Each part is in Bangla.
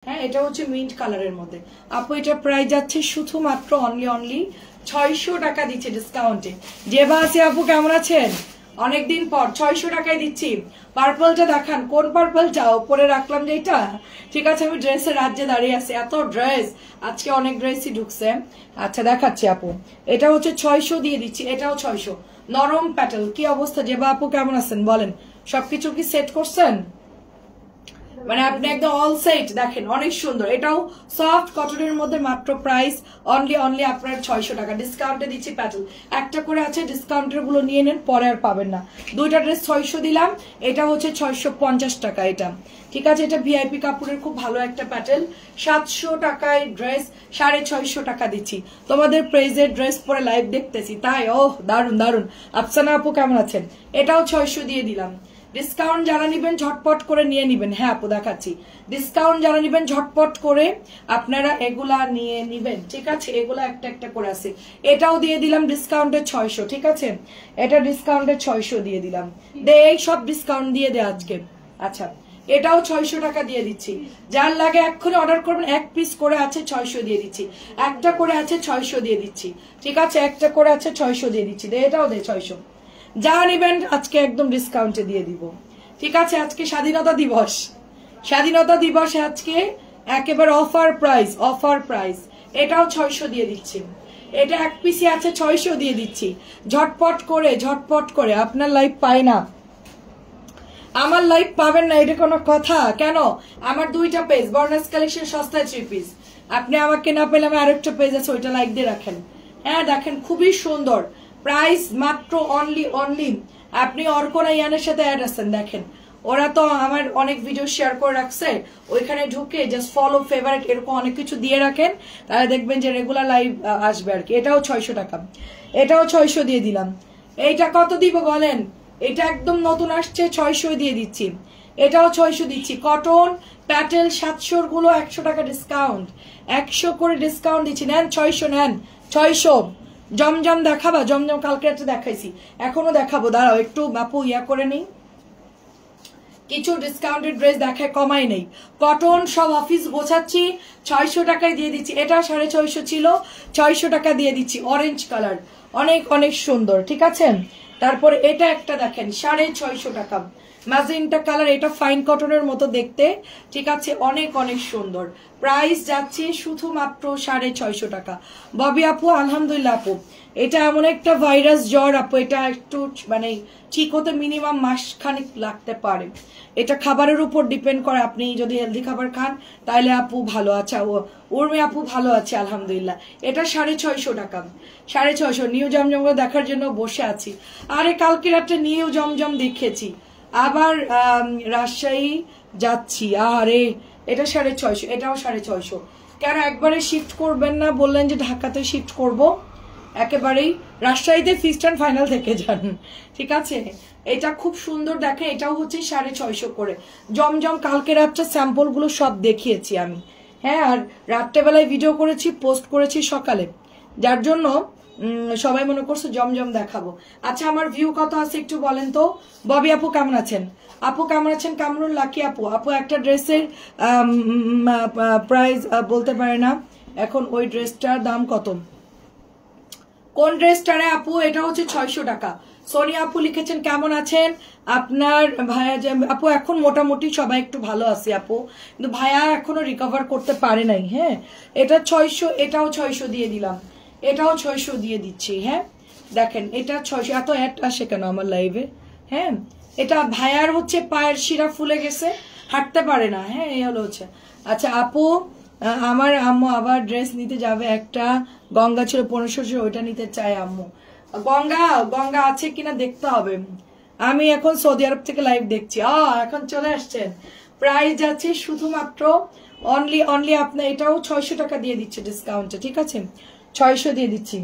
হ্যাঁ, এটা হচ্ছে মিন্ট কালারের মধ্যে। আপু এটা প্রাইস যাচ্ছে শুধুমাত্র অনলি 600 টাকা দিচ্ছে ডিসকাউন্টে। জেবা আছে আপু, কেমন আছেন? অনেকদিন পর 600 টাকায় দিচ্ছি। পার্পলটা দেখান, কোন পার্পল চাও? পরে রাখলাম যে এটা। ঠিক আছে, আমি ড্রেসের রাজ্যে দাঁড়িয়ে আছি, এত ড্রেস আজকে, অনেক ড্রেসই ঢুকছে। আচ্ছা দেখাচ্ছি আপু, এটা হচ্ছে 600 দিয়ে দিচ্ছি। এটাও 600, নরম প্যাটেল। কি অবস্থা জেবা আপু, কেমন আছেন বলেন? সবকিছু কি সেট করছেন? মানে আপনি একদম অল সেট দেখেন, অনেক সুন্দর। এটাও সফট কটনের মধ্যে, মাত্র প্রাইস অনলি আপনার 600 টাকা ডিসকাউন্টে দিচ্ছি। প্যাটেল একটা করে আছে, ডিসকাউন্টের গুলো নিয়ে নেন, পরে আর পাবেন না। দুইটা ড্রেস 600 দিলাম, এটা হচ্ছে 650 টাকা এটা। ঠিক আছে, এটা ভিআইপি কাপড়ের খুব ভালো একটা প্যাটেল। 700 টাকায় ড্রেস 650 টাকা দিচ্ছি। তোমাদের প্রেজের ড্রেস পরে লাইভ দেখতেছি তাই। ওহ দারুন দারুন। আফসানা আপু কেমন আছেন? এটাও 600 দিয়ে দিলাম। ডিসকাউন্ট যারা নিবেন ঝটপট করে নিয়ে নিবেন। হ্যাঁ আপু দেখাচ্ছি, ডিসকাউন্ট যারা নিবেন ঝটপট করে আপনারা এগুলা নিয়ে নিবেন। ঠিক আছে, এগুলা একটা একটা করে আছে। এটাও দিয়ে দিলাম ডিসকাউন্টের 600। ঠিক আছে, এটা ডিসকাউন্টের 600 দিয়ে দিলাম। এই সব ডিসকাউন্ট দিয়ে দে আজকে। আচ্ছা, এটাও 600 টাকা দিয়ে দিচ্ছি। যার লাগে এক্ষুনি অর্ডার করবেন। এক পিস করে আছে 600 দিয়ে দিচ্ছি, একটা করে আছে 600 দিয়ে দিচ্ছি। ঠিক আছে, একটা করে আছে 600 দিয়ে দিচ্ছি। এটাও দে 600। যা নিবেন আজকে একদম ডিসকাউন্টে দিয়ে দিব। ঠিক আছে, আজকে স্বাধীনতা দিবস, স্বাধীনতা দিবসে আজকে একেবারে অফার প্রাইস। এটাও 600 দিয়ে দিচ্ছি। এটা এক পিসি আছে 600 দিয়ে দিচ্ছি। ঝটপট করে আপনার লাইভ পায় না, আমার লাইভ পাবেন না, এটা কোনো কথা? কেন? আমার দুইটা পেজ, বর্নাস কালেকশন সস্তায় 3 পিস। আপনি আমাকে না পেলে আমি আরেকটা পেজ আছে, ওইটা লাইক দিয়ে রাখেন। হ্যাঁ দেখেন, খুবই সুন্দর প্রাইস, মাত্র অনলি আপনি অর্কনা ইয়ানের সাথে অ্যাড আছেন দেখেন, ওরা তো আমার অনেক ভিডিও শেয়ার করে রাখছে, ওইখানে ঢুকে জাস্ট ফলো, ফেভারিট এরকম অনেক কিছু দিয়ে রাখেন, তাহলে দেখবেন যে রেগুলার লাইভ আসবে আর কি। এটাও 600 টাকা, এটাও 600 দিয়ে দিলাম। এইটা কত দিব বলেন? এটা একদম নতুন আসছে, 600 দিয়ে দিচ্ছি। এটাও 600 দিচ্ছি। কটন প্যাটেল 700 গুলো 100 টাকা ডিসকাউন্ট, 100 করে ডিসকাউন্ট দিচ্ছি। নেন 600, নেন 600। জমজম দেখাবা? জমজম কালকে একটা দেখাইছি, এখনো দেখাবো, দাঁড়াও একটু বাপু ইয়া করে নেই, কিছু ডিসকাউন্টেড ড্রেস দেখায়, কমাই নেই। কটন সব অফিস গোছাচ্ছি, 600 টাকায় দিয়ে দিচ্ছি। এটা 650 ছিল, 600 টাকা দিয়ে দিচ্ছি। অরেঞ্জ কালার, অনেক সুন্দর। ঠিক আছে, তারপর এটা একটা দেখেন 650 টাকা, ম্যাজেন্টা কালার, এটা ফাইন কটনের মতো দেখতে। ঠিক আছে, অনেক সুন্দর। প্রাইস যাচ্ছে শুধুমাত্র 650 টাকা। ববি আপু আলহামদুলিল্লাহ আপু, এটা এমন একটা ভাইরাস জ্বর আপু, এটা একটু মানে ঠিক হতে মিনিমাম মাস খানিক লাগতে পারে। এটা খাবারের উপর ডিপেন্ড করে, আপনি যদি হেলদি খাবার খান তাহলে আপু ভালো আছে। উর্মি আপু ভালো আছে আলহামদুলিল্লাহ। এটা 650 টাকা, 650। নিউ জমজম দেখার জন্য বসে আছি। আরে কালকে রাত্রে নিউ জমজম দেখেছি, আবার রাজশাহী যাচ্ছি। আরে এটা 650, এটাও 650। কেন একবারে শিফট করবেন না? বললেন যে ঢাকাতে শিফট করব, একেবারেই রাজশাহীতে ফিক্সড অ্যান্ড ফাইনাল থেকে যান। ঠিক আছে, এটা খুব সুন্দর দেখেন, এটাও হচ্ছে 650 করে। জমজম কালকে রাত্রে স্যাম্পল গুলো সব দেখিয়েছি আমি। হ্যাঁ, আর রাত্রেবেলায় ভিডিও করেছি, পোস্ট করেছি সকালে, যার জন্য সবাই মনে করছে জমজম দেখাবো। আচ্ছা, আমার ভিউ কত আছে একটু বলেন তো। ববি আপু কেমন আছেন? আপু কেমন আছেন? কামরুল লাকি আপু, একটা ড্রেসের প্রাইস বলতে পারে না এখন, ওই ড্রেসটার দাম কত? কোন ড্রেসটারে আপু? এটা হচ্ছে 600 টাকা। সোনিয়া আপু লিখেছেন কেমন আছেন আপনার ভাইয়া? আপু এখন মোটামুটি সবাই একটু ভালো আছে আপু, কিন্তু ভাইয়া এখনো রিকভার করতে পারে নাই। হ্যাঁ, এটা 600, এটাও 600 দিয়ে দিলাম, এটাও 600 দিয়ে দিচ্ছি। হ্যাঁ দেখেন, এটা 600। এত অ্যাড আসে কেন আমার লাইভে? হ্যাঁ, এটা ভাইয়ার হচ্ছে পায়ের শিরা ফুলে গেছে, হাঁটতে পারে না। হ্যাঁ, এই হলো হচ্ছে। আচ্ছা আপু, আমার আম্মু আবার ড্রেস নিতে যাবে, একটা গঙ্গা ছিল 1500, ওইটা নিতে চাই আম্মু। গঙ্গা আছে কিনা দেখতে হবে। আমি এখন সৌদি আরব থেকে লাইভ দেখছি। এখন চলে আসছেন। প্রাইস যাচ্ছে শুধুমাত্র অনলি আপনার, এটাও 600 টাকা দিয়ে দিচ্ছে ডিসকাউন্টে। ঠিক আছে, 600 দিয়ে দিচ্ছি।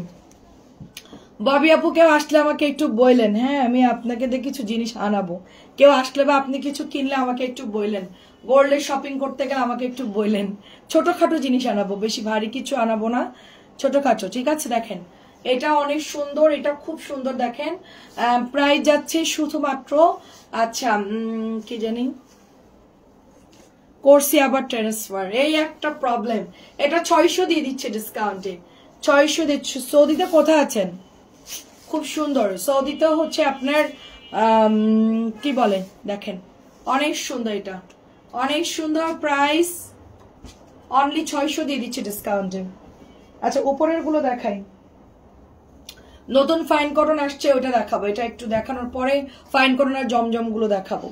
ববি আপু কেউ আসলে আমাকে একটু বললেন, হ্যাঁ আমি আপনাকে দিয়ে কিছু জিনিস আনাবো। কেউ আসলে বা আপনি কিছু কিনলে আমাকে একটু বললেন, গোল্ডের শপিং করতে গেলে আমাকে একটু বললেন। ছোটখাটো জিনিস আনাবো, বেশি ভারী কিছু আনাবো না, ছোটখাটো। ঠিক আছে, দেখেন এটা অনেক সুন্দর, এটা খুব সুন্দর দেখেন। প্রাইস যাচ্ছে শুধুমাত্র, আচ্ছা কি জানি করছি আবার ট্রান্সফার, এই একটা প্রবলেম। এটা 600 দিয়ে দিচ্ছে ডিসকাউন্টে, 600 দিচ্ছে। সৌদিতে কোথায় আছেন? খুব সুন্দর। সৌদিতে হচ্ছে আপনার কি বলে দেখেন, অনেক সুন্দর, এটা অনেক সুন্দর। প্রাইস অনলি 600 দিয়ে দিচ্ছে ডিসকাউন্টে। আচ্ছা উপরের গুলো দেখাই, নতুন ফাইন কটন আসছে ওটা দেখাবো। এটা একটু দেখানোর পরে ফাইন কটন আর জমজম গুলো দেখাবো।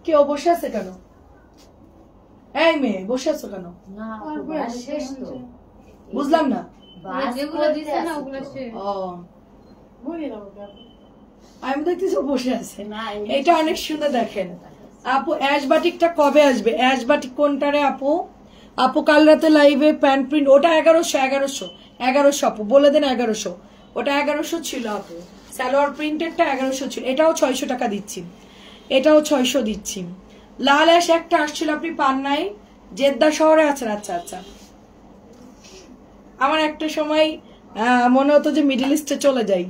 কেউ বসে আছে কেন? এই মেয়ে বসে আছো কেন? বুঝলাম না। আমি দেখতেছি বসে আছে। এটা অনেক সুন্দর দেখেন আপু। অ্যাশ বাটিকটা কবে আসবে? অ্যাশ বাটিক কোনটারে আপু? আপু কাল রাতে লাইভে প্যান্ট প্রিন্ট, ওটা 1100 আপু বলে দেন 1100। ওটা 1100 ছিল আপু। সালোয়ার প্রিন্টেরটা 1100 ছিল। এটাও 600 টাকা দিচ্ছি, এটাও 600 দিচ্ছি। লাল অ্যাশ একটা আসছিল, আপনি পান নাই? জেদ্দা শহরে আছেন? আচ্ছা আচ্ছা। আমার একটা সময় মনে হতো যে মিডল ইস্টে চলে যাই,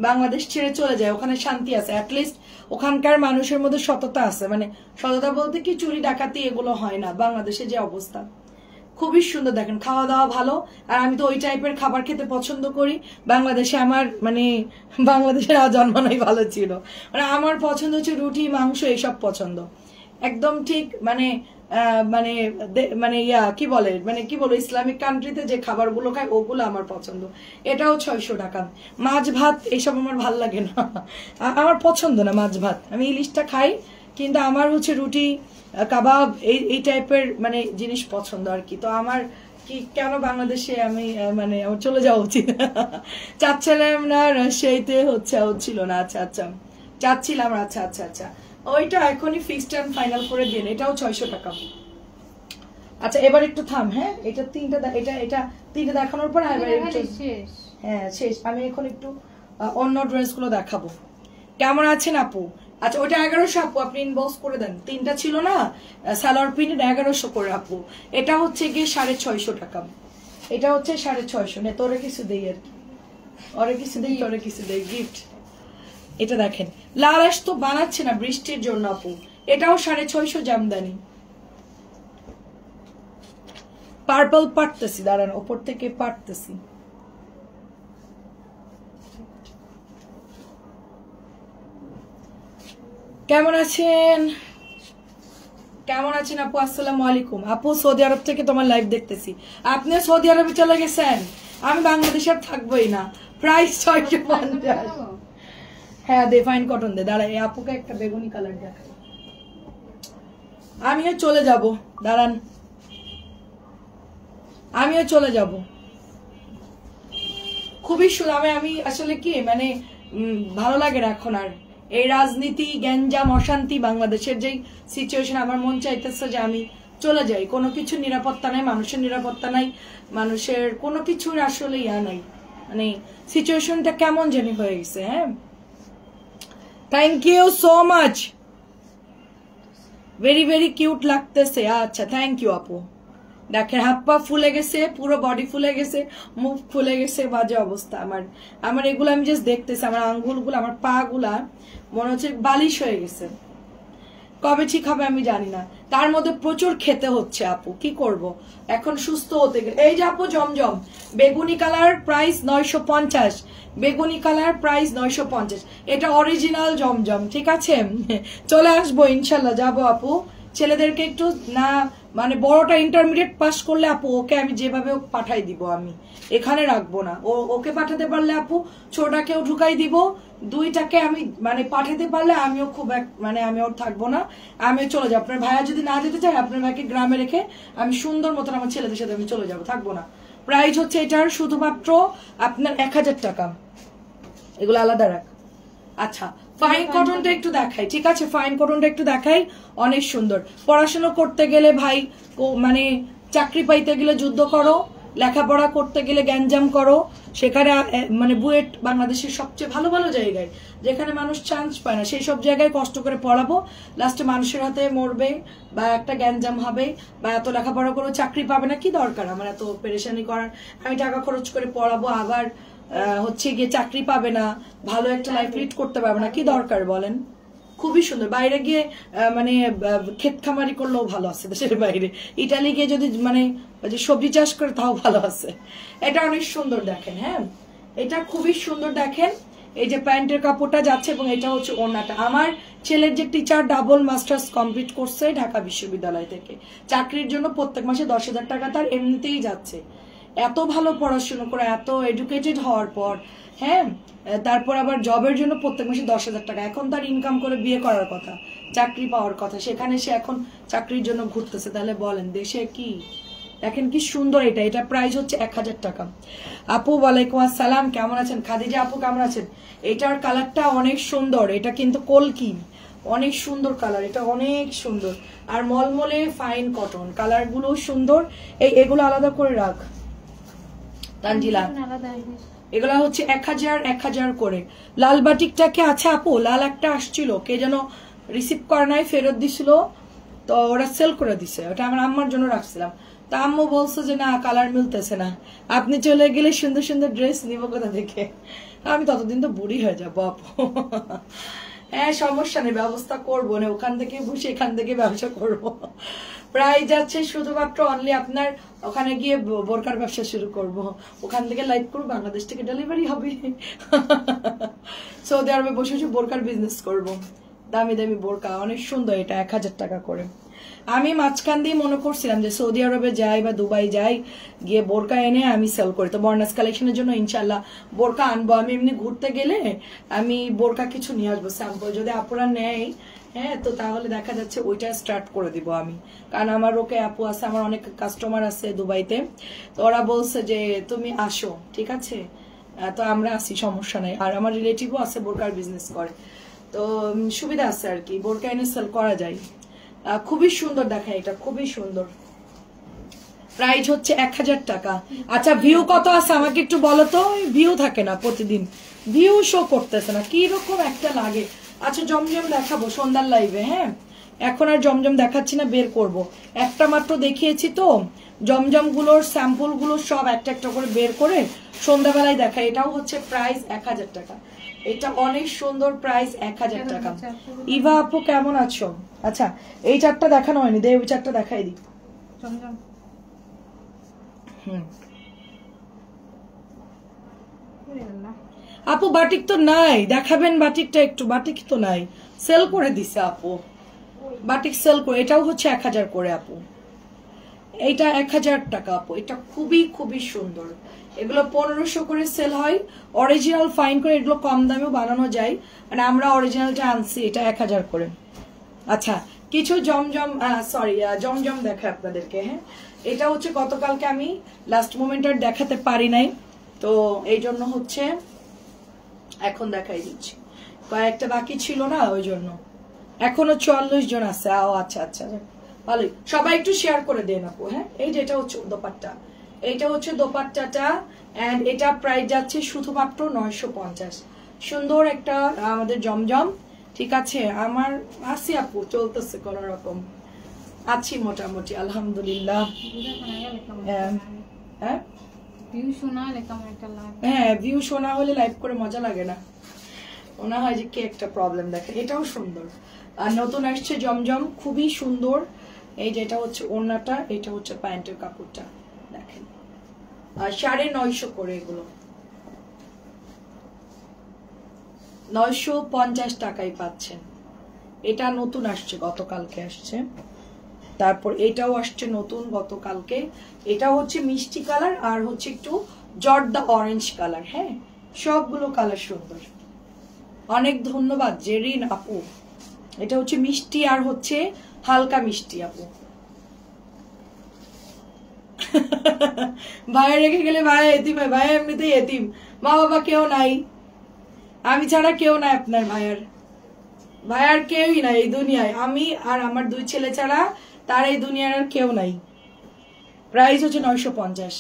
বাংলাদেশ ছেড়ে চলে যায়, ওখানে শান্তি আছে, অ্যাটলিস্ট ওখানকার মানুষের মধ্যে সততা আছে। মানে সততা বলতে কি, চুরি ডাকাতি এগুলো হয় না। বাংলাদেশে যে অবস্থা, খুবই সুন্দর দেখেন, খাওয়া দাওয়া ভালো। আর আমি তো ওই টাইপের খাবার খেতে পছন্দ করি। বাংলাদেশে আমার মানে বাংলাদেশের জন্মানোই ভালো ছিল। মানে আমার পছন্দ হচ্ছে রুটি মাংস এইসব পছন্দ, একদম ঠিক। মানে মানে মানে কি বলে, মানে কি বলো, ইসলামিক কান্ট্রিতে যে খাবারগুলো খায় ওগুলো আমার পছন্দ। এটাও 600 টাকা। মাছ ভাত এইসব আমার ভাল লাগে না, আমার পছন্দ না মাছ ভাত। আমি ইলিশটা খাই, কিন্তু আমার হচ্ছে রুটি কাবাব এই টাইপের মানে জিনিস পছন্দ আর কি। তো আমার কি কেন বাংলাদেশে আমি মানে আমার চলে যাওয়া উচিত। চাচ্ছিলাম না রাজশাহীতে হচ্ছিল না। আচ্ছা আচ্ছা চাচ্ছিলাম। আচ্ছা আচ্ছা আচ্ছা, ওইটা এখনই ফিক্সড এন্ড ফাইনাল করে দিন। এটাও 600 টাকা। আচ্ছা এবার একটু থাম। হ্যাঁ এটা তিনটা দেখানোর পর হ্যাঁ শেষ। আমি এখন একটু অন্য ড্রেস গুলো দেখাবো। কেমন আছেন আপু? আচ্ছা ওটা 1100 আপু, আপনি ইনবক্স করে দেন। তিনটা ছিল না সালোয়ার প্রিন্টেড, 1100 করে আপু। এটা হচ্ছে গিয়ে 650 টাকা। এটা হচ্ছে 650। নে তোরে কিছু দেই আর কি, ওরে কিছু দেই, তোরে কিছু দেই গিফট। এটা দেখেন, লাল আঁশ তো বানাচ্ছে না বৃষ্টির জন্য আপু। এটাও 650 জামদানি। পার্পল পাটতেছি, দাঁড়ান ওপর থেকে পাটতেছি। কেমন আছেন? কেমন আছেন আপু? আসসালামু আলাইকুম আপু। সৌদি আরব থেকে তোমার লাইভ দেখতেছি। আপনি সৌদি আরবে চলে গেছেন, আমি বাংলাদেশে আর থাকবোই না। প্রাইস 650। হ্যাঁ দে ফাইন কটন দে। দাঁড়া এই আপুকে একটা বেগুনি কালার দেখাই, আমিও চলে যাব। দাঁড়ান আমিও চলে যাব। খুবই সুন্দর। আমি আসলে কি মানে ভালো লাগে না এখন আর এই রাজনীতি গ্যাঞ্জাম অশান্তি, বাংলাদেশের যেই সিচুয়েশন, আমার মন চাইতেছে যে আমি চলে যাই। কোনো কিছু নিরাপত্তা নাই, মানুষের নিরাপত্তা নাই, মানুষের কোনো কিছুর আসলে নাই। মানে সিচুয়েশনটা কেমন জানি হয়ে গেছে। হ্যাঁ thank you so much, very very cute লাগতেছে। আচ্ছা থ্যাংক ইউ আপু। দেখেন হাত পা ফুলে গেছে, পুরো বডি ফুলে গেছে, মুখ ফুলে গেছে, বাজে অবস্থা আমার এগুলো আমি জাস্ট দেখতেছি। আমার আঙ্গুলগুলো, আমার পা গুলা মনে হচ্ছে বালিশ হয়ে গেছে। কবে ঠিক হবে আমি জানি না। তার মধ্যে প্রচুর খেতে হচ্ছে আপু, কি করব এখন সুস্থ হতে গেলে। এই যে আপু জমজম বেগুনি কালার, প্রাইস 950। বেগুনি কালার প্রাইস 950। এটা অরিজিনাল জমজম, ঠিক আছে। চলে আসবো ইনশাল্লাহ, যাবো আপু। ছেলেদেরকে একটু না মানে বড়টা ইন্টারমিডিয়েট পাস করলে আপু ওকে আমি যেভাবে পাঠাই দিব, আমি এখানে রাখবো না। ওকে পাঠাতে পারলে আপু ছোটটাকেও ঢুকাই দিব, দুইটাকে আমি মানে পাঠাতে পারলে আমিও খুব মানে আমি ওর থাকবো না, আমিও চলে যাবো। আপনার ভাইয়া যদি না যেতে চায়, আপনার ভাইকে গ্রামে রেখে আমি সুন্দর মতন আমার ছেলেদের সাথে আমি চলে যাবো, থাকবো না। প্রাইস হচ্ছে এটার শুধুমাত্র আপনার 1000 টাকা। এগুলো আলাদা রাখ। আচ্ছা ফাইন কটনটা একটু দেখাই, ঠিক আছে। ফাইন কটনটা একটু দেখাই, অনেক সুন্দর। পড়াশোনা করতে গেলে ভাই মানে চাকরি পাইতে গেলে যুদ্ধ করো, লেখাপড়া করতে গেলে গ্যাঞ্জাম করো, সেখানে মানে বুয়েট বাংলাদেশের সবচেয়ে ভালো ভালো জায়গায় যেখানে মানুষ চান্স পায় না, সেই সব জায়গায় কষ্ট করে পড়াবো, লাস্টে মানুষের হাতে মরবে বা একটা গ্যাঞ্জাম হবে বা এত লেখাপড়া করে চাকরি পাবে না। কি দরকার আমার এত পেরেশানি করার? আমি টাকা খরচ করে পড়াবো, আবার হচ্ছে গিয়ে চাকরি পাবে না, ভালো একটা লাইফ লিড করতে পারবে না, কি দরকার বলেন? খুবই সুন্দর। বাইরে গিয়ে মানে ক্ষেত খামারি করলেও ভালো আছে দেশের বাইরে, ইটালি গিয়ে যদি মানে সবজি চাষ করে তাও ভালো আছে। এটা অনেক সুন্দর দেখেন। হ্যাঁ, এটা খুবই সুন্দর দেখেন। এই যে প্যান্টের কাপড়টা যাচ্ছে এবং এটা হচ্ছে ওড়নাটা। আমার ছেলের যে টিচার ডাবল মাস্টার্স কমপ্লিট করছে ঢাকা বিশ্ববিদ্যালয় থেকে, চাকরির জন্য প্রত্যেক মাসে 10,000 টাকা তার এমনিতেই যাচ্ছে। এত ভালো পড়াশোনা করে, এত এডুকেটেড হওয়ার পর, হ্যাঁ, তারপর আবার জবের জন্য প্রত্যেক মাসে 10,000 টাকা। এখন তার ইনকাম করে বিয়ে করার কথা, চাকরি পাওয়ার কথা, সেখানে সে এখন চাকরির জন্য ঘুরতেছে। তাহলে বলেন দেশে কি? দেখেন কি সুন্দর। এটা প্রাইস হচ্ছে 1000 টাকা। আপু ওয়ালাইকুম আসসালাম, কেমন আছেন? খাদিজা আপু কেমন আছেন? এটার কালারটা অনেক সুন্দর, এটা কিন্তু কলকি, অনেক সুন্দর কালার, এটা অনেক সুন্দর। আর মলমলে ফাইন কটন, কালার গুলো সুন্দর। এগুলো আলাদা করে রাখ তানজিলা, এগুলা হচ্ছে 1000 করে। লাল বাটিকটাকে আছে আপু, লাল একটা আসছিল, কে যেন রিসিভ করে নাই, ফেরত দিছিল, তো ওরা সেল করে দিছে। ওটা আমার আম্মার জন্য রাখছিলাম। তা আম্মু বলছে যে না, কালার মিলতেছে না, আপনি চলে গেলে সুন্দর সুন্দর ড্রেস নিব কোথা থেকে? আমি ততদিন তো বুড়ি হয়ে যাবো আপু। হ্যাঁ সমস্যা নেই, ব্যবস্থা করবো না, ওখান থেকে বসে এখান থেকে ব্যবসা করবো। প্রায় যাচ্ছে শুধুমাত্র অনলি আপনার ওখানে গিয়ে বোরকার ব্যবসা শুরু করব, ওখান থেকে লাইভ করবো, বাংলাদেশ থেকে ডেলিভারি হবে। সৌদি আরবে বসে বসে বোরকার বিজনেস করব। দামি দামি বোরকা, অনেক সুন্দর। এটা 1000 টাকা করে। আমি মাঝখান দিয়ে মনে করছিলাম যে সৌদি আরবে যাই বা দুবাই যাই, গিয়ে বোরকা এনে আমি সেল করি। তো বর্নাস কালেকশনের জন্য ইনশাল্লাহ বোরকা আনবো। আমি এমনি ঘুরতে গেলে আমি বোরকা কিছু নিয়ে আসবো স্যাম্পল, যদি আপুরা নেয়, হ্যাঁ, তো তাহলে দেখা যাচ্ছে ওইটা স্টার্ট করে দিব আমি। কারণ আমার ওকে আপু আছে, আমার অনেক কাস্টমার আছে দুবাইতে, তো ওরা বলছে যে তুমি আসো, ঠিক আছে, তো আমরা আসি, সমস্যা নাই। আর আমার রিলেটিভও আছে বোরকার বিজনেস করে, তো সুবিধা আছে আর কি, বোরকা এনে সেল করা যায়। খুবই সুন্দর দেখায়, এটা খুবই সুন্দর। প্রাইস হচ্ছে 1000 টাকা। আচ্ছা ভিউ কত আছে আমাকে একটু বলো তো? ভিউ থাকে না, প্রতিদিন ভিউ শো করতেছে না, কি রকম একটা লাগে। আচ্ছা জমজম দেখাবো সন্ধ্যার লাইভে। হ্যাঁ, এখন আর জমজম দেখাচ্ছি না, বের করব। একটা মাত্র দেখিয়েছি তো, জমজম গুলোর স্যাম্পল গুলো সব একটা একটা করে বের করে সন্ধ্যাবেলায় দেখা। এটাও হচ্ছে প্রাইস 1000 টাকা। এটা অনেক সুন্দর, প্রাইস 1000 টাকা। ইভা আপু কেমন আছো? আচ্ছা এই চারটা দেখানো হয়নি, দে ওই চারটা দেখাই দিই। আপু বাটিক তো নাই, দেখাবেন বাটিকটা একটু? বাটিক তো নাই, সেল করে দিছে আপু, বাটিক সেল করে। এটাও হচ্ছে 1000 করে আপু। এইটা 1000 টাকা আপু। এটা খুবই খুবই সুন্দর। এগুলো 1500 করে সেল হয়, অরিজিনাল ফাইন করে। এগুলো কম দামেও বানানো যায়, মানে আমরা অরিজিনালটা আনছি। এটা 1000 করে। আচ্ছা কিছু জমজম, সরি জমজম দেখা আপনাদেরকে। হ্যাঁ, এটা হচ্ছে গতকালকে আমি লাস্ট মোমেন্ট আর দেখাতে পারি নাই, তো এই জন্য হচ্ছে এখন দেখাই দিচ্ছি। কয়েকটা বাকি ছিল না, ওই জন্য। এখনো 44 জন আছে। আচ্ছা আচ্ছা, ভালোই। সবাই একটু শেয়ার করে দেন আপু। হ্যাঁ, এই যে এটা হচ্ছে দোপাট্টা, এইটা হচ্ছে দোপাট্টাটা, এন্ড এটা প্রাইস যাচ্ছে শুধুমাত্র 950। সুন্দর একটা আমাদের জমজম, ঠিক আছে। আমার আছি আপু, চলতেছে কোন রকম, আছি মোটামুটি আলহামদুলিল্লাহ। হ্যাঁ ভিউ শোনা হলে লাইভ করে মজা লাগে না, মনে হয় যে কি একটা প্রবলেম। দেখে এটাও সুন্দর, আর নতুন আসছে জমজম, খুবই সুন্দর। এই যে এটা হচ্ছে ওড়নাটা, এটা হচ্ছে প্যান্টের কাপড়টা, দেখেন। আর 950 করে, এগুলো 950 টাকায় পাচ্ছেন। এটা নতুন আসছে, গতকালকে আসছে। তারপর এটাও আসছে নতুন গতকালকে। এটা হচ্ছে মিষ্টি কালার আর হচ্ছে একটু জর্দা অরেঞ্জ কালার। হ্যাঁ, সবগুলো কালার সুন্দর। অনেক ধন্যবাদ জেরিন আপু। এটা হচ্ছে মিষ্টি আর হচ্ছে হালকা মিষ্টি আপু। ভাইয়া রেখে গেলে ভাইয়া এতিম হয়, ভাইয়া এমনিতেই এতিম, মা বাবা কেউ নাই, আমি ছাড়া কেউ নাই আপনার ভাইয়ার। ভাইয়ার কেউই নাই এই দুনিয়ায়, আমি আর আমার 2 ছেলে ছাড়া তার এই দুনিয়ার আর কেউ নাই। প্রাইস হচ্ছে 950।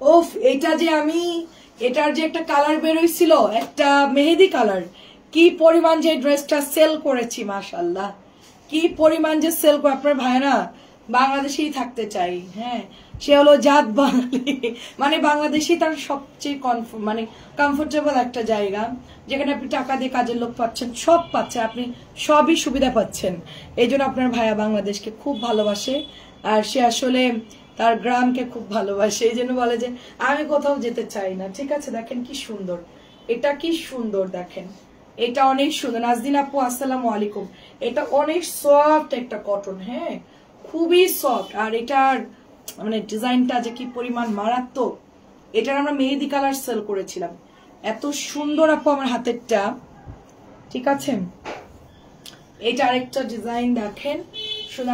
ওফ, এটা যে আমি, এটার যে একটা কালার বেরোইছিল, একটা মেহেদি কালার, কি পরিমাণ যে ড্রেসটা সেল করেছি, মাশাআল্লাহ, কি পরিমাণ যে সেল করে। আপনার ভাইরা বাংলাদেশেই থাকতে চাই। হ্যাঁ, সে হলো জাত বাঙালি, মানে বাংলাদেশই তার সবচেয়ে মানে কমফোর্টেবল একটা জায়গা, যেখানে আপনি টাকা দিয়ে কাজের লোক পাচ্ছেন, সব পাচ্ছেন, আপনি সবই সুবিধা পাচ্ছেন। এই জন্য আপনার ভাইয়া বাংলাদেশকে খুব ভালোবাসে, আর সে আসলে তার গ্রামকে খুব ভালোবাসে, এই জন্য বলে যে আমি কোথাও যেতে চাই না। ঠিক আছে, দেখেন কি সুন্দর, এটা কি সুন্দর, দেখেন এটা অনেক সুন্দর। নাজদিন আপু আসসালামু আলাইকুম। এটা অনেক সফট একটা কটন, হ্যাঁ খুবই সফট, আর এটার মানে ডিজাইনটা যে কি পরিমাণ মারাত্মক। এটার আমরা মেহেদি কালার সেল করেছিলাম, এত সুন্দর আপু আমার হাতেরটা। ঠিক আছে, এটা আরেকটা ডিজাইন দেখেন, শুধু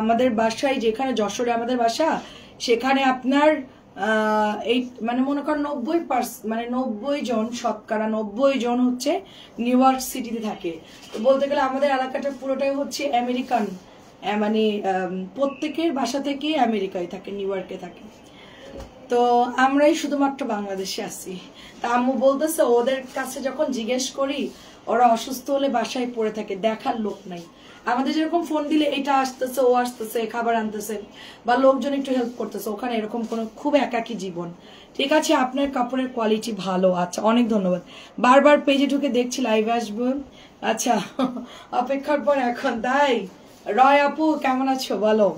আমাদের বাসায়, যেখানে যশোরে আমাদের বাসা, সেখানে আপনার এই মানে মনে করেন 90 জন, শতকরা 90 জন হচ্ছে নিউ ইয়র্ক সিটিতে থাকে। তো বলতে গেলে আমাদের এলাকাটা পুরোটাই হচ্ছে আমেরিকান, মানে প্রত্যেকের বাসা থেকে আমেরিকায় থাকে, নিউ ইয়র্কে থাকে। তো আমরাই শুধুমাত্র বাংলাদেশে আছি। তা আম্মু বলতেছে ওদের কাছে যখন জিজ্ঞেস করি, ওরা অসুস্থ হলে বাসায় পড়ে থাকে, দেখার লোক নাই। আমাদের যেরকম ফোন দিলে এটা আসতেছে, ও আসতেছে, খাবার আনতেছে, বা লোকজন একটু হেল্প করতেছে, ওখানে এরকম কোনো, খুব একাকী জীবন। ঠিক আছে, আপনার কাপড়ের কোয়ালিটি ভালো। আচ্ছা, অনেক ধন্যবাদ। বারবার পেজে ঢুকে দেখছি লাইভে আসবো। আচ্ছা, অপেক্ষার পর এখন তাই। রয় আপু কেমন আছো বলো?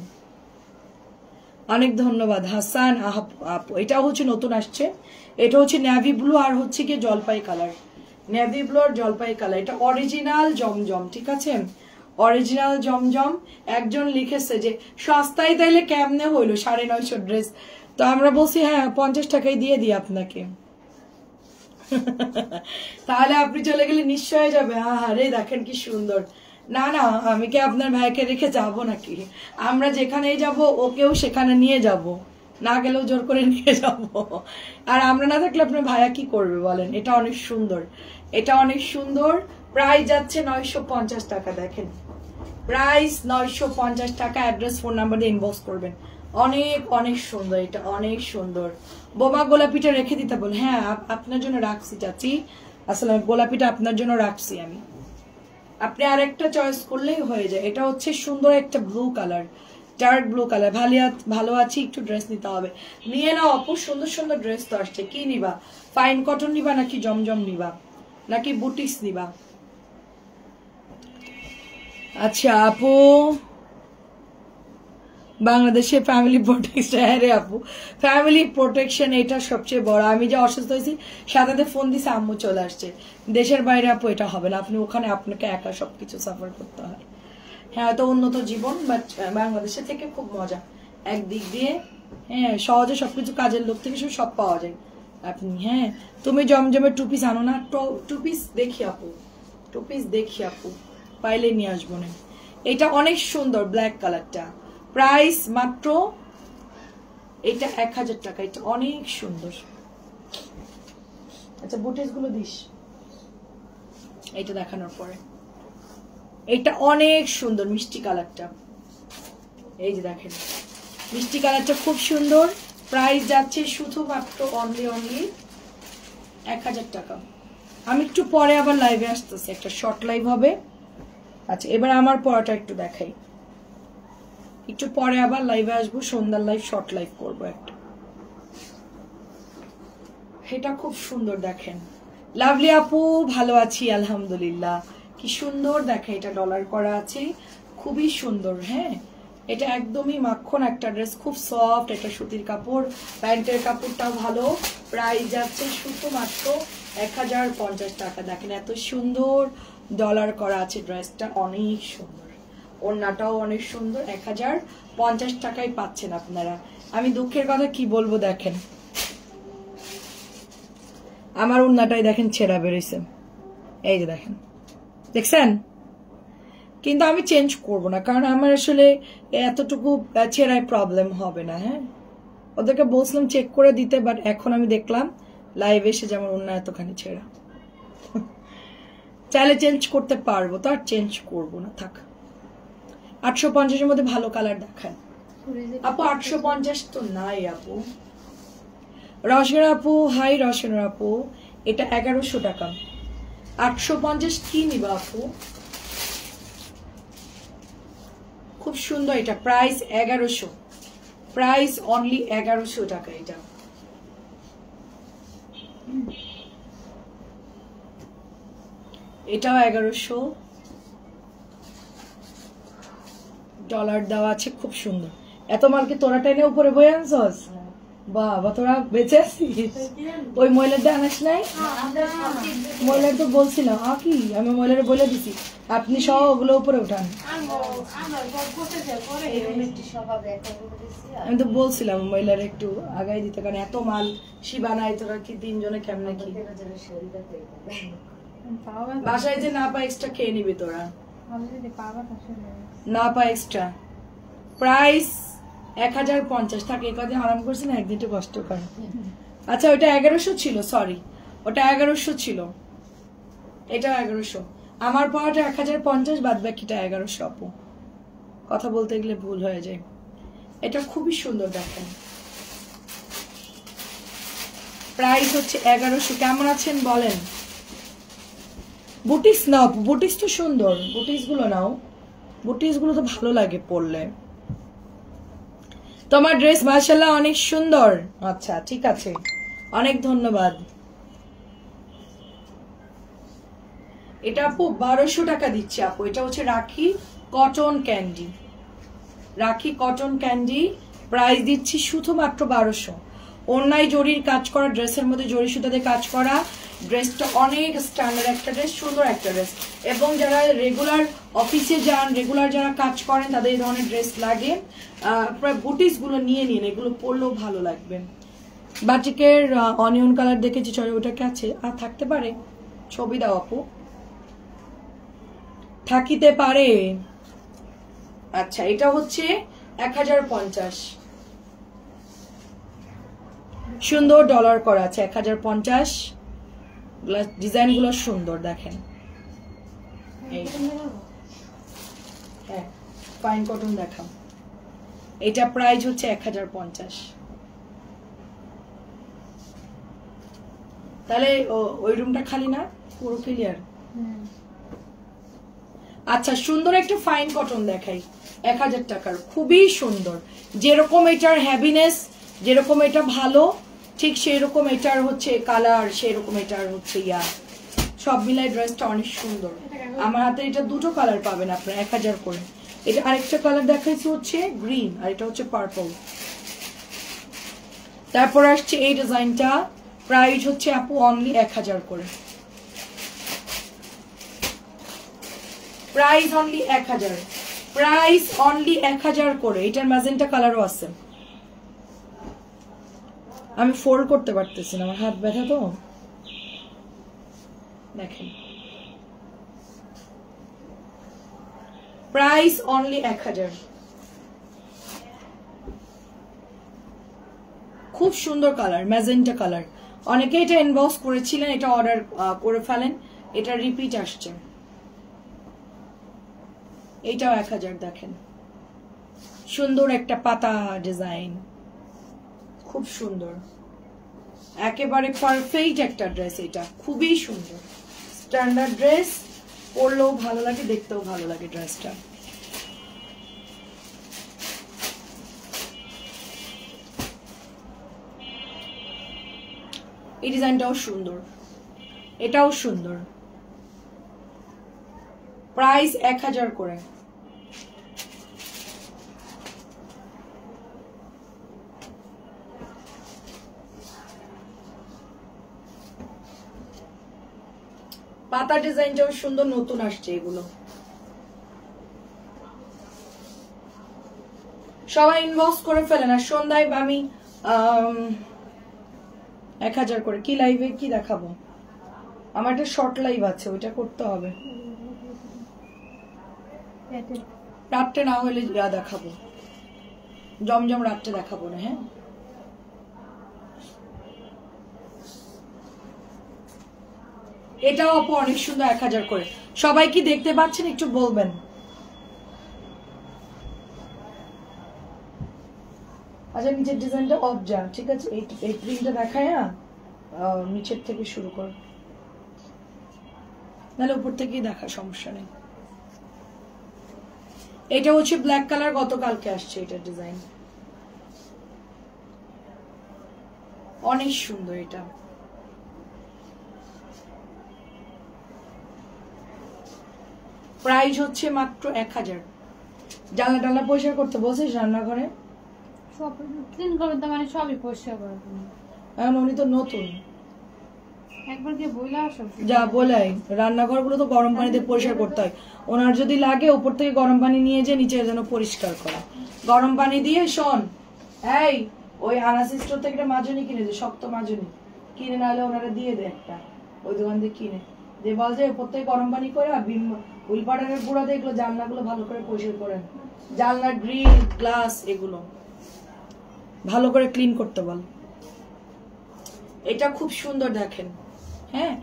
অনেক ধন্যবাদ। হাসান আপু, এটা হচ্ছে নতুন আসছে, এটা হচ্ছে নেভি ব্লু আর হচ্ছে কি জলপাই কালার, নেভি ব্লু আর জলপাই কালার। এটা অরিজিনাল জমজম। ঠিক আছে, অরিজিনাল জমজম। একজন লিখেছে যে সস্তায় তাইলে কেমনে হইলো 950 ড্রেস। তো আমরা বলছি হ্যাঁ 50 টাকায় দিয়ে দিই আপনাকে। তাহলে আপনি চলে গেলে নিশ্চয় যাবে। আরে দেখেন কি সুন্দর। না না, আমি কি আপনার ভাইকে রেখে যাব নাকি? আমরা যেখানেই যাব ওকেও সেখানে নিয়ে যাব, না গেলেও জোর করে নিয়ে যাব। আর আমরা না থাকলে আপনার ভাইয়া কি করবে বলেন? এটা অনেক সুন্দর, এটা অনেক সুন্দর। প্রাইস যাচ্ছে 950 টাকা। দেখেন প্রাইস 950 টাকা। অ্যাড্রেস ফোন নাম্বার দিয়ে ইনবক্স করবেন। অনেক অনেক সুন্দর, এটা অনেক সুন্দর। বোমা গোলাপিটা রেখে দিতে বল। হ্যাঁ আপনার জন্য রাখছি চাচি, আসলে গোলাপিটা আপনার জন্য রাখছি আমি। আপনি আরেকটা চয়েস করলেই হয়ে যায়। এটা হচ্ছে সুন্দর একটা blue colour, dark blue colour. ভালো আছি, একটু ড্রেস নিতে হবে। নিয়ে নাও আপু, সুন্দর সুন্দর ড্রেস তো আসছে। কি নিবা? ফাইন কটন নিবা নাকি জমজম নিবা নাকি বুটিক্স নিবা? আচ্ছা আপু, বাংলাদেশে ফ্যামিলি প্রোটেকশন, হ্যাঁ রে আপু ফ্যামিলি প্রোটেকশন এটা সবচেয়ে বড়। আমি যে অসুস্থ হয়েছি সাথে ফোন দিছে, আম্মু চলে আসছে। দেশের বাইরে আপু এটা হবে না, আপনি ওখানে আপনাকে একা সবকিছু সাফার করতে হয়। হ্যাঁ হয়তো উন্নত জীবন, বাট বাংলাদেশে থেকে খুব মজা একদিক দিয়ে। হ্যাঁ সহজে সবকিছু, কাজের লোক থেকে সব পাওয়া যায় আপনি। হ্যাঁ তুমি জমজমের টু পিস আনো না? টু পিস দেখি আপু, টু পিস দেখি আপু, পাইলে নিয়ে আসবো না। এটা অনেক সুন্দর ব্ল্যাক কালারটা। প্রাইস মাত্র এটা 1000 টাকা। এটা অনেক সুন্দর। আচ্ছা বুটিস গুলো দিস এটা দেখানোর পরে। এটা অনেক সুন্দর মিষ্টি কালারটা, এই যে দেখেন মিষ্টি কালারটা খুব সুন্দর। প্রাইস যাচ্ছে শুধুমাত্র অনলি 1000 টাকা। আমি একটু পরে আবার লাইভে আসতেছি, একটা শর্ট লাইভ হবে। আচ্ছা এবার আমার পড়াটা একটু দেখাই, একটু পরে আবার লাইভে আসবো, সন্ধ্যার লাইভ, শর্ট লাইভ করবো একটা। এটা খুব সুন্দর দেখেন। লাভলি আপু ভালো আছি আলহামদুলিল্লাহ। কি সুন্দর দেখে, এটা ডলার করা আছে, খুবই সুন্দর। হ্যাঁ এটা একদমই মাখন একটা ড্রেস, খুব সফট। এটা সুতির কাপড়, প্যান্টের কাপড়টাও ভালো। প্রাইস যাচ্ছে শুধুমাত্র 1050 টাকা। দেখেন এত সুন্দর ডলার করা আছে, ড্রেসটা অনেক সুন্দর, ওড়নাটাও অনেক সুন্দর। 1050 টাকায় পাচ্ছেন আপনারা। আমি দুঃখের কথা কি বলবো, দেখেন আমার ওড়নাটাই দেখেন ছেঁড়া বেরিয়েছে, এই যে দেখেন, দেখছেন? কিন্তু আমি চেঞ্জ করব না, কারণ আমার আসলে এতটুকু ছেঁড়ায় প্রবলেম হবে না। হ্যাঁ ওদেরকে বলছিলাম চেক করে দিতে, বাট এখন আমি দেখলাম লাইভ এসে যেমন ওড়না এতখানি ছেঁড়া। চাইলে চেঞ্জ করতে পারবো, তো আর চেঞ্জ করবো না, থাক। 850-এর মধ্যে ভালো কালার দেখান আপু। 850 তো নাই আপু। রসনা আপু হাই, রসনা আপু এটা 1100 টাকা। 850 কি নিবা আপু? খুব খুব সুন্দর, এটা প্রাইস 1100, প্রাইস অনলি 1100 টাকা। এটা এটাও 1100 ডলার দেওয়া আছে, খুব সুন্দর। এত মালকে তোরা টেনে উপরে বয়ে আনছস? বাবা তোরা বেঁচে আছিস? ওই মহিলাটা আনাস নাই? মহিলার তো বলছিলাম কি, আমি মহিলার বলে দিছি আপনি সহ ওগুলো উপরে উঠান। আমি তো বলছিলাম মহিলার একটু আগাই দিতে, কারণ এত মাল শিবানায় তোরা কি তিনজনে কেমনে কি বাসায় যে না পা এক্সট্রা খেয়ে নিবি তোরা, না পা এক্সট্রা। প্রাইস 1050 থাকে, এই কদিন আরাম করছি না, একদিন একটু কষ্ট করে। আচ্ছা ওটা 1100 ছিল, সরি ওটা 1100 ছিল, এটা 1100। আমার পাওয়াটা 1050, বাদ বাকিটা 1100 আপু, কথা বলতে গেলে ভুল হয়ে যায়। এটা খুবই সুন্দর দেখেন, প্রাইস হচ্ছে 1100। কেমন আছেন বলেন? বুটিক্স নাও, বুটিক্স তো সুন্দর, বুটিক্স গুলো নাও, বুটিক্স গুলো তো ভালো লাগে পরলে। তোমার ড্রেস মাশাআল্লাহ অনেক সুন্দর। আচ্ছা ঠিক আছে, অনেক ধন্যবাদ। এটা আপু 1200 টাকা দিচ্ছে আপু। এটা হচ্ছে রাখি কটন ক্যান্ডি, রাখি কটন ক্যান্ডি, প্রাইস দিচ্ছি শুধুমাত্র 1200। অন্যায় জরির কাজ করা ড্রেসের মধ্যে জরি সুতাতে কাজ করা, ড্রেসটা অনেক স্ট্যান্ডার্ড একটা ড্রেস, সুন্দর একটা ড্রেস। এবং যারা রেগুলার অফিসে যান, রেগুলার যারা কাজ করেন, তাদের এই ধরনের ড্রেস লাগে। প্রায় বুটিস গুলো নিয়ে নিন, এগুলো পরলেও ভালো লাগবে। বাটিকের অনিয়ন কালার দেখেছি, চলে ওটাকে আছে আর থাকতে পারে, ছবি দাও আপু, থাকিতে পারে। আচ্ছা এটা হচ্ছে 1050, সুন্দর ডলার করা আছে, 1050। ডিজাইন গুলো সুন্দর দেখেন, হ্যাঁ ফাইন কটন দেখাও। এটা প্রাইস হচ্ছে 1050। তাহলে ওই রুমটা খালি না, পুরো ক্লিয়ার। আচ্ছা সুন্দর একটা ফাইন কটন দেখাই, 1000 টাকার, খুবই সুন্দর। যেরকম এটার হ্যাভিনেস, যেরকম এটা ভালো, ঠিক সেই রকম এটার হচ্ছে কালার, সেই রকম এটার হচ্ছে সব মিলাই ড্রেসটা অনেক সুন্দর। আমার হাতে এটা দুটো কালার পাবেন আপনারা 1000 করে। এটা আরেকটা কালার দেখাইছি হচ্ছে গ্রিন, আর এটা হচ্ছে পার্পল। তারপর আসছে এই ডিজাইনটা, প্রাইস হচ্ছে আপু অনলি 1000 করে, প্রাইস অনলি 1000, প্রাইস অনলি 1000 করে। এটার ম্যাজেন্টা কালারও আছে, আমি ফোল্ড করতে পারতেছি না, আমার হাত ব্যথা তো। দেখেন প্রাইস অনলি 1000, খুব সুন্দর কালার, ম্যাজেন্টা কালার। অনেকে এটা ইনবক্স করেছিলেন, এটা অর্ডার করে ফেলেন, এটা রিপিট আসছে। এটাও 1000, দেখেন সুন্দর একটা পাতা ডিজাইন, খুব সুন্দর, একেবারে পারফেক্ট একটা ড্রেস। এটা খুবই সুন্দর স্ট্যান্ডার্ড ড্রেস, পরলেও ভালো লাগে, দেখতেও ভালো লাগে ড্রেসটা। এই ডিজাইনটাও সুন্দর, এটাও সুন্দর, প্রাইস 1000 করে। পাতা ডিজাইনটাও সুন্দর, নতুন আসছে এগুলো। সবাই ইনবক্স করে ফেলেন। আর সন্ধ্যায় আমি 1000 করে। কি লাইভে কি দেখাবো? আমার একটা শর্ট লাইভ আছে, ওইটা করতে হবে। রাত্রে না হলে দেখাবো, জমজম রাত্রে দেখাবো না। হ্যাঁ এটাও আপু অনেক সুন্দর, 1000 করে। সবাই কি দেখতে পাচ্ছেন একটু বলবেন? আচ্ছা নিচের ডিজাইনটা অফ যান, ঠিক আছে। এই প্রিন্টটা দেখায় না, নিচের থেকে শুরু কর, নাহলে উপর থেকেই দেখা, সমস্যা নেই। এটা হচ্ছে ব্ল্যাক কালার, গতকালকে আসছে এটা ডিজাইন, অনেক সুন্দর। এটা প্রাইস হচ্ছে মাত্র 1000। জানলা টানলা পরিষ্কার করতে বলছিস রান্নাঘরে? সব ক্লিন করবেন তো, মানে সবই পরিষ্কার করবেন। এখন উনি তো নতুন, একবার গিয়ে বইলা আসো। যা বলাই, রান্নাঘরগুলো তো গরম পানি দিয়ে পরিষ্কার করতে হয়। ওনার যদি লাগে উপর থেকে গরম পানি নিয়ে যে নিচে যেন পরিষ্কার করে, গরম পানি দিয়ে। শোন, এই ওই আনাস স্টোর থেকে একটা মাজনি কিনে দে, শক্ত মাজনি কিনে, নাহলে ওনারা দিয়ে দে একটা, ওই দোকান থেকে কিনে যে বল যে উপর থেকে গরম পানি করে আর হুইল পাউডারের গুঁড়া দিয়ে এগুলো জানলাগুলো ভালো করে পরিষ্কার করেন, জানলা গ্রিল গ্লাস এগুলো ভালো করে ক্লিন করতে বল। এটা খুব সুন্দর দেখেন, হ্যাঁ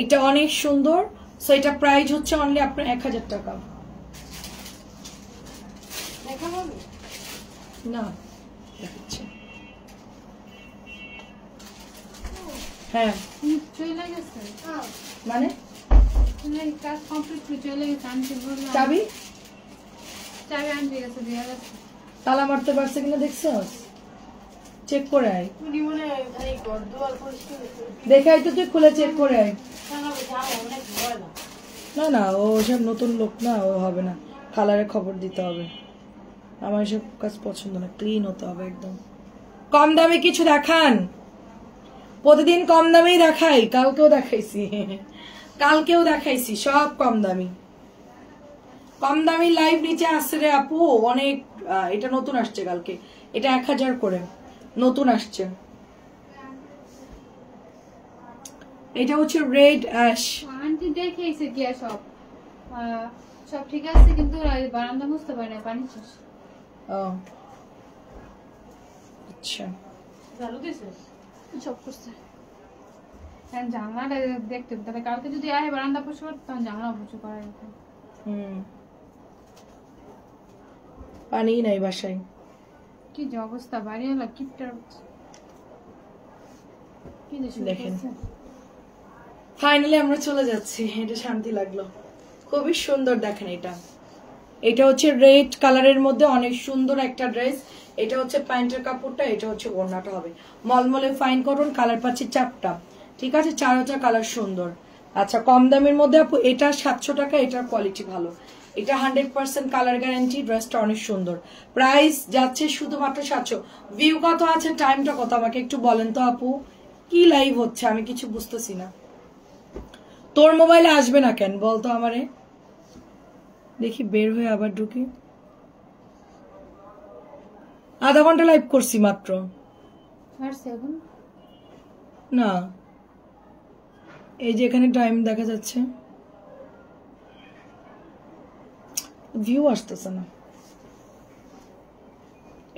এটা অনেক সুন্দর। সো এটা প্রাইস হচ্ছে অনলি আপনার 1000 টাকা। না দেখাচ্ছি, হ্যাঁ চলে গেছে, মানে কাজ কমপ্লিট চলে গেছে। আনতে বললাম চাবি আনতে গেছে, দিয়ে গেছে। তালা মারতে পারছে কিনা দেখছস? চেক করে আয়, দেখে আয় তো, তুই খুলে চেক করে আয়। না না, ও সব নতুন লোক না, ও হবে না, কালারে খবর দিতে হবে। আমার এসব কাজ পছন্দ না, ক্লিন হতে হবে একদম। কম দামে কিছু দেখান, প্রতিদিন কম দামেই দেখাই, কালকেও দেখাইছি সব কম দামি। কম দামি লাইভ নিচে আসছে রে আপু অনেক। এটা নতুন আসছে কালকে, এটা 1000 করে নতুন আসছে। এটা হচ্ছে রেড অ্যাশ। আন্টি দেখেইছে কি সব সব ঠিক আছে, কিন্তু বারান্দা মুছতে পারে না, পানি শেষ। ও আচ্ছা, চালু দিছে সব করছে। হ্যাঁ জানলাটা দেখতে, তাহলে কালকে যদি আয় বারান্দা পরিষ্কার করতে, তখন জানলা পরিষ্কার করা যেত। পানি নাই বাসায়, কি যে অবস্থা, বাড়ি হলো কিপটার। কি দেখেন ফাইনালি আমরা চলে যাচ্ছি, এটা শান্তি লাগলো, খুবই সুন্দর। দেখেন এটা, এটা হচ্ছে রেড কালারের মধ্যে অনেক সুন্দর একটা ড্রেস। এটা হচ্ছে প্যান্টের কাপড়টা, এটা হচ্ছে ওড়নাটা হবে মলমলে ফাইন কটন, কালার পাচ্ছি 4টা, ঠিক আছে, 4টা কালার সুন্দর। আচ্ছা কম দামের মধ্যে আপু এটা 700 টাকা, এটার কোয়ালিটি ভালো, এটা 100% কালার গ্যারান্টি, ড্রেসটা অনেক সুন্দর। প্রাইস যাচ্ছে শুধুমাত্র 700। ভিউ কত আছে, টাইমটা কত আমাকে একটু বলেন তো আপু, কি লাইভ হচ্ছে আমি কিছু বুঝতেছি না। তোর মোবাইলে আসবে না কেন বলতো আমারে, দেখি বের হয়ে আবার ঢুকি। আধা ঘন্টা লাইভ করছি মাত্র, না এই যে এখানে টাইম দেখা যাচ্ছে, ভিউ আসতেছে না।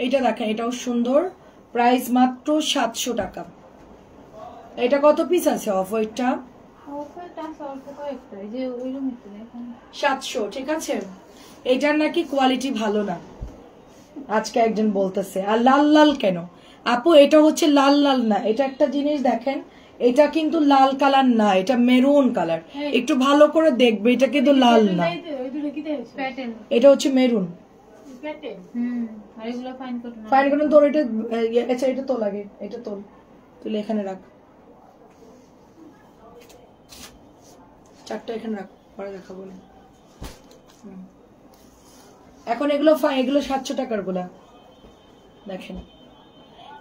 এইটা দেখেন, এটাও সুন্দর, প্রাইস মাত্র 700 টাকা। এটা কত পিস আছে অফ হোয়াইটটা? 700, ঠিক আছে। এটার নাকি কোয়ালিটি ভালো না আজকে একজন বলতেছে। আর লাল লাল কেন আপু, এটা হচ্ছে লাল লাল না, এটা একটা জিনিস দেখেন, এটা কিন্তু লাল কালার না, এটা মেরুন কালার, একটু ভালো করে দেখবে, এটা কিন্তু লাল না, এটা হচ্ছে মেরুন। ফাইন কটন তোর এটা, আচ্ছা এটা তো লাগে, এটা তোল, তুলে এখানে রাখ, 4টা এখানে রাখ, পরে দেখাবো না। এখন এগুলো 700 টাকার গুলা দেখেন।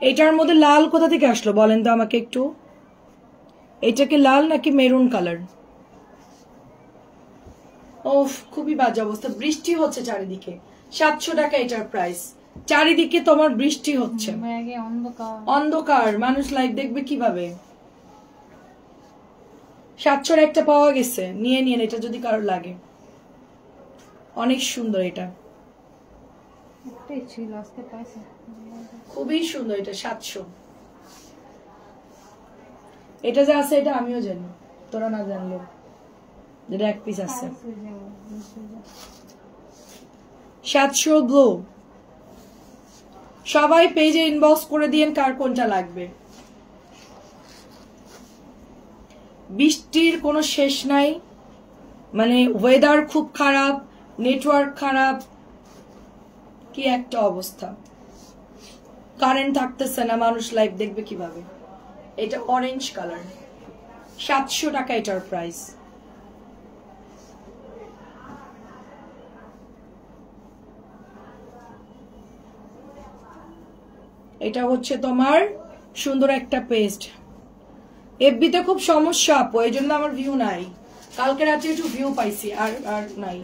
এটার মধ্যে লাল কোথা থেকে আসলো বলেন তো আমাকে একটু, এটা কি লাল নাকি মেরুন কালার? ওফ খুবই বাজে অবস্থা, বৃষ্টি হচ্ছে চারিদিকে। 700 টাকা এটার প্রাইস, চারিদিকে তোমার বৃষ্টি হচ্ছে, অন্ধকার, মানুষ লাইভ দেখবে কিভাবে? 700 একটা পাওয়া গেছে, নিয়ে নিন এটা যদি কারোর লাগে, অনেক সুন্দর। এটা খুবই সুন্দর, এটা 700। এটা যে আছে এটা আমিও জানি, তোরা না জানলো, যেটা এক পিস আছে 700 ব্লু। সবাই পেজে ইনবক্স করে দিয়েন কার কোনটা লাগবে। বৃষ্টির কোনো শেষ নাই, মানে ওয়েদার খুব খারাপ, নেটওয়ার্ক খারাপ, কি একটা অবস্থা, কারেন্ট থাকতেছে না, মানুষ লাইভ দেখবে কিভাবে। এটা অরেঞ্জ কালার, 700 টাকা এটার প্রাইস। এটা হচ্ছে তোমার সুন্দর একটা পেস্ট। এফবিতে খুব সমস্যা আপু, এই জন্য আমার ভিউ নাই। কালকে রাতে একটু ভিউ পাইছি, আর আর নাই।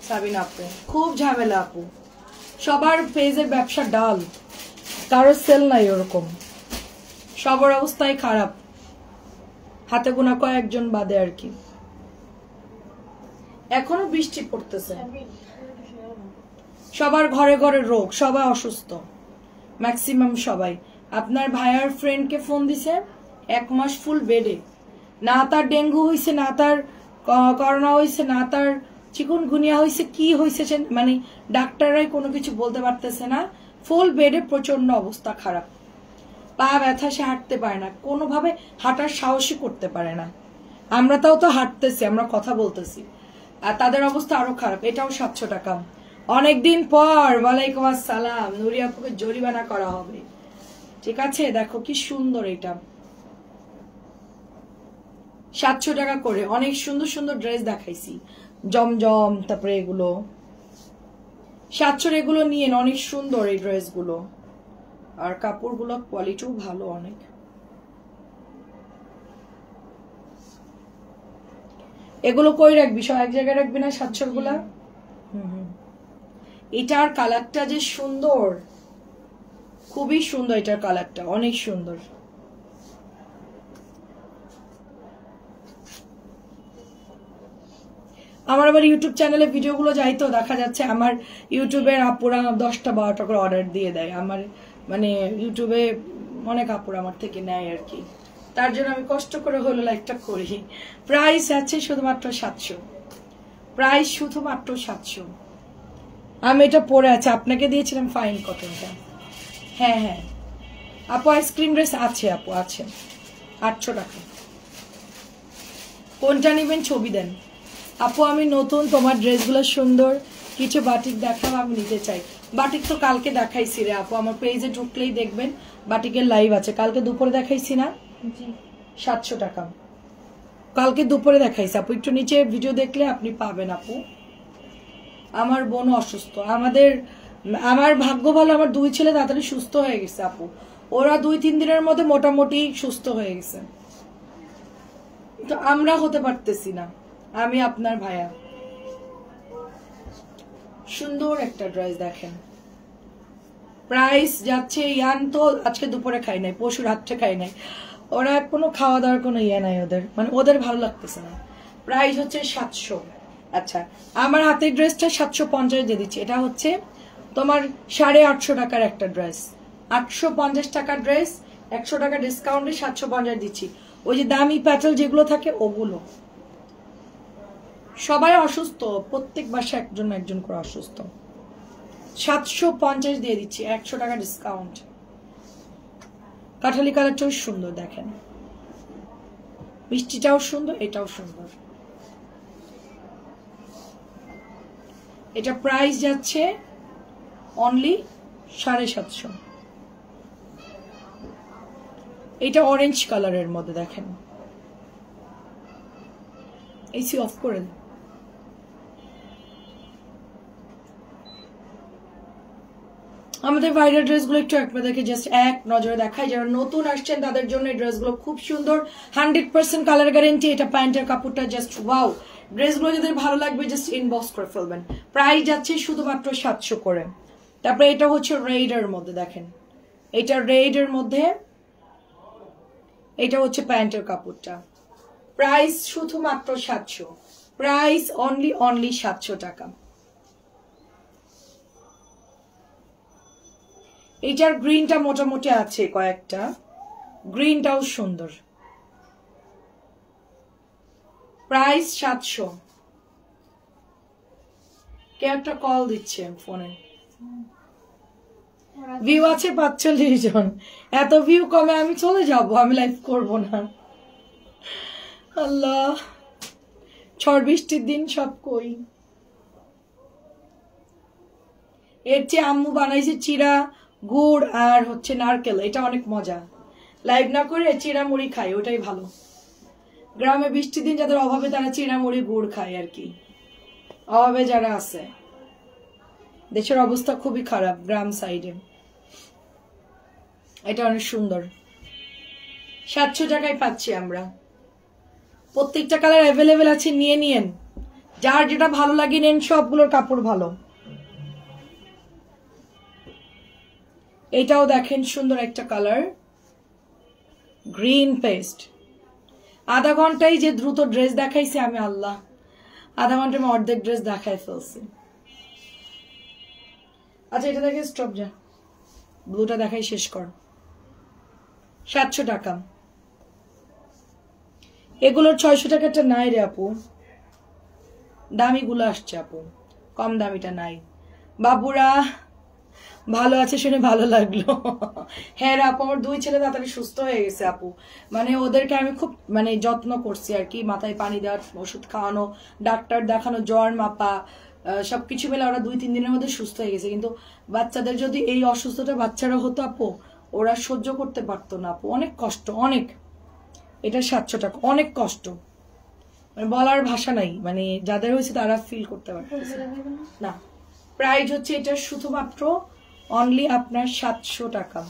সাবিনা আপু খুব ঝামেলা আপু, সবার পেজের ব্যবসা ডাল, কারো সেল নাই ওরকম, সবার অবস্থাই খারাপ, হাতে গোনা কয়েকজন বাদে আর কি। এখনো বৃষ্টি পড়তেছে, সবার ঘরে ঘরে রোগ, সবাই অসুস্থ, ম্যাক্সিমাম সবাই। আপনার ভাইয়ার ফ্রেন্ডকে ফোন দিছে, 1 মাস ফুল বেডে, না তার ডেঙ্গু হয়েছে, না তার করোনা হয়েছে, না তার চিকুনগুনিয়া হয়েছে, কি হয়েছে মানে ডাক্তাররাই কোনো কিছু বলতে পারতেছে না, ফুল বেডে, প্রচন্ড অবস্থা খারাপ, পা ব্যথা, সে হাঁটতে পারে না, কোনোভাবে হাঁটার সাহসই করতে পারে না। আমরা তাও তো হাঁটতেছি, আমরা কথা বলতেছি, আর তাদের অবস্থা আরো খারাপ। এটাও 700 টাকা। অনেকদিন পর, ওয়ালাইকুম আসসালাম, নুরি আপুকে জরিমানা করা হবে, ঠিক আছে। দেখো কি সুন্দর, এটা 700 টাকা করে। অনেক সুন্দর সুন্দর ড্রেস দেখাইছি, জমজম, তারপরে এগুলো 700, এগুলো নিয়ে অনেক সুন্দর এই ড্রেসগুলো, আর কাপড়গুলো কোয়ালিটিও ভালো অনেক। এগুলো কই রাখবি, সব এক জায়গায় রাখবি না 700 গুলা। এটার কালারটা যে সুন্দর, খুবই সুন্দর, এটার কালারটা অনেক সুন্দর। আমার আবার ইউটিউব চ্যানেলে ভিডিওগুলো যাই তো দেখা যাচ্ছে আমার ইউটিউবের আপুরা 10টা 12টা করে অর্ডার দিয়ে দেয়। আমার মানে ইউটিউবে অনেক আপুরা আমার থেকে নেয় আর কি, তার জন্য আমি কষ্ট করে হলো লাইকটা করি। প্রাইস আছে শুধুমাত্র 700, প্রাইস শুধুমাত্র 700। আমি এটা পরে আছে, আপনাকে দিয়েছিলাম ফাইন কটনটা। হ্যাঁ হ্যাঁ আপু, আইসক্রিম ড্রেস আছে আপু, আছে 800 টাকা। কোনটা নেবেন ছবি দেন আপু। আমি নতুন, তোমার ড্রেসগুলো সুন্দর, কিছু বাটিক দেখাও, আমি নিতে চাই। বাটিক তো কালকে দেখাইছি রে আপু, আমার পেজে ঢুকলেই দেখবেন বাটিকের লাইভ আছে, কালকে দুপুরে দেখাইছি না। 700 টাকা কালকে দুপুরে দেখাইছি আপু, একটু নিচে ভিডিও দেখলে আপনি পাবেন আপু। আমার বোন অসুস্থ, আমার ভাগ্য ভালো, আমার 2 ছেলে তাড়াতাড়ি সুস্থ হয়ে গেছে আপু, ওরা 2-3 দিনের মধ্যে মোটামুটি সুস্থ হয়ে গেছে, তো আমরা হতে পারতেছি না। আমি আপনার ভাইয়া। সুন্দর একটা ড্রেস দেখেন, প্রাইস যাচ্ছে ইয়ান তো আজকে দুপুরে খাই নাই, পরশু রাত্রে খাই নাই, ওরা কোনো খাওয়া দাওয়ার কোনো ইয়ে নাই ওদের, মানে ওদের ভালো লাগতেছে না। প্রাইস হচ্ছে 700। আচ্ছা, আমার হাতের ড্রেসটা 750 দিয়ে দিচ্ছি। এটা হচ্ছে তোমার 850 টাকার একটা ড্রেস, 850 টাকার ড্রেস, 100 টাকা ডিসকাউন্টে 750 দিচ্ছি। ওই যে দামি প্যাটেল যেগুলো থাকে ওগুলো। সবাই অসুস্থ, প্রত্যেক বাসায় একজন একজন করে অসুস্থ। 750 দিয়ে দিচ্ছি, 100 টাকা ডিসকাউন্ট। কাঠালি কালারটাও সুন্দর দেখেন, মিষ্টিটাও সুন্দর, এটাও সুন্দর। এটা প্রাইস যাচ্ছে অনলি 750। এটা অরেঞ্জ কালারের মধ্যে দেখেন, এসি অফ করে দেন। আমাদের ভাইরাল ড্রেসগুলো একটু আপনাদেরকে জাস্ট এক নজরে দেখাই, যারা নতুন আসছেন তাদের জন্য এই ড্রেসগুলো খুব সুন্দর, 100% কালার গ্যারেন্টি। এটা প্যান্টের কাপড়টা জাস্ট ওয়াও, ড্রেসগুলো যাদের ভালো লাগবে জাস্ট ইনবক্স করে ফেলবেন। প্রাইস যাচ্ছে শুধুমাত্র 700 করে। তারপরে এটা হচ্ছে রেডের মধ্যে দেখেন, এটা রেডের মধ্যে, এটা হচ্ছে প্যান্টের কাপড়টা, প্রাইস শুধুমাত্র 700, প্রাইস অনলি 700 টাকা। এইটার গ্রিনটা মোটামুটি আছে কয়েকটা, গ্রিনটাও সুন্দর, প্রাইস 700। কে একটা কল দিচ্ছে ফোনে, ভিউ আছে 45 জন, এত ভিউ কমে আমি চলে যাব, আমি লাইভ করব না। আল্লাহ, ঝড় বৃষ্টির দিন সব কই। এর চেয়ে আম্মু বানাইছে চিড়া গুড় আর হচ্ছে নারকেল, এটা অনেক মজা। লাইভ না করে চিড়া মুড়ি খাই, ওটাই ভালো। গ্রামে বৃষ্টির দিন যাদের অভাবে তারা চিড়া মুড়ি গুড় খায় আর কি, অভাবে যারা আছে। দেশের অবস্থা খুবই খারাপ গ্রাম সাইডে। এটা অনেক সুন্দর, 700 টাকায় পাচ্ছি আমরা। প্রত্যেকটা কালার অ্যাভেলেবেল আছে, নিয়ে নিয়েন, যার যেটা ভালো লাগে নেন, সবগুলোর কাপড় ভালো। এটাও দেখেন সুন্দর একটা কালার, গ্রিন পেস্ট। আধা ঘন্টায় যে দ্রুত ড্রেস দেখাইছি আমি, আল্লাহ, আধা ঘন্টায় আমি অর্ধেক ড্রেস দেখাই ফেলছি। আচ্ছা এটা দেখে স্টপ, যা ব্লুটা দেখাই শেষ কর। 700 টাকা। এগুলোর 600 টাকাটা নাই রে আপু, দামিগুলো আসছে আপু, কম দামিটা নাই। বাবুরা ভালো আছে শুনে ভালো লাগলো। হ্যাঁ আপু, আমার 2 ছেলে তাড়াতাড়ি সুস্থ হয়ে গেছে আপু। মানে ওদেরকে আমি খুব মানে যত্ন করছি আর কি, মাথায় পানি দেওয়া, ওষুধ খাওয়ানো, ডাক্তার দেখানো, জ্বর মাপা, সবকিছু মিলে ওরা 2-3 দিনের মধ্যে সুস্থ হয়ে গেছে। কিন্তু বাচ্চাদের যদি এই অসুস্থতা বাচ্চারা হতো আপু, ওরা সহ্য করতে পারতো না আপু, অনেক কষ্ট, অনেক। এটা 700 টাকা, অনেক কষ্ট, মানে বলার ভাষা নাই। মানে যাদের হয়েছে তারা ফিল করতে পারতেছে না। প্রাইস হচ্ছে এটা শুধুমাত্র অনলি আপনার 700 টাকা।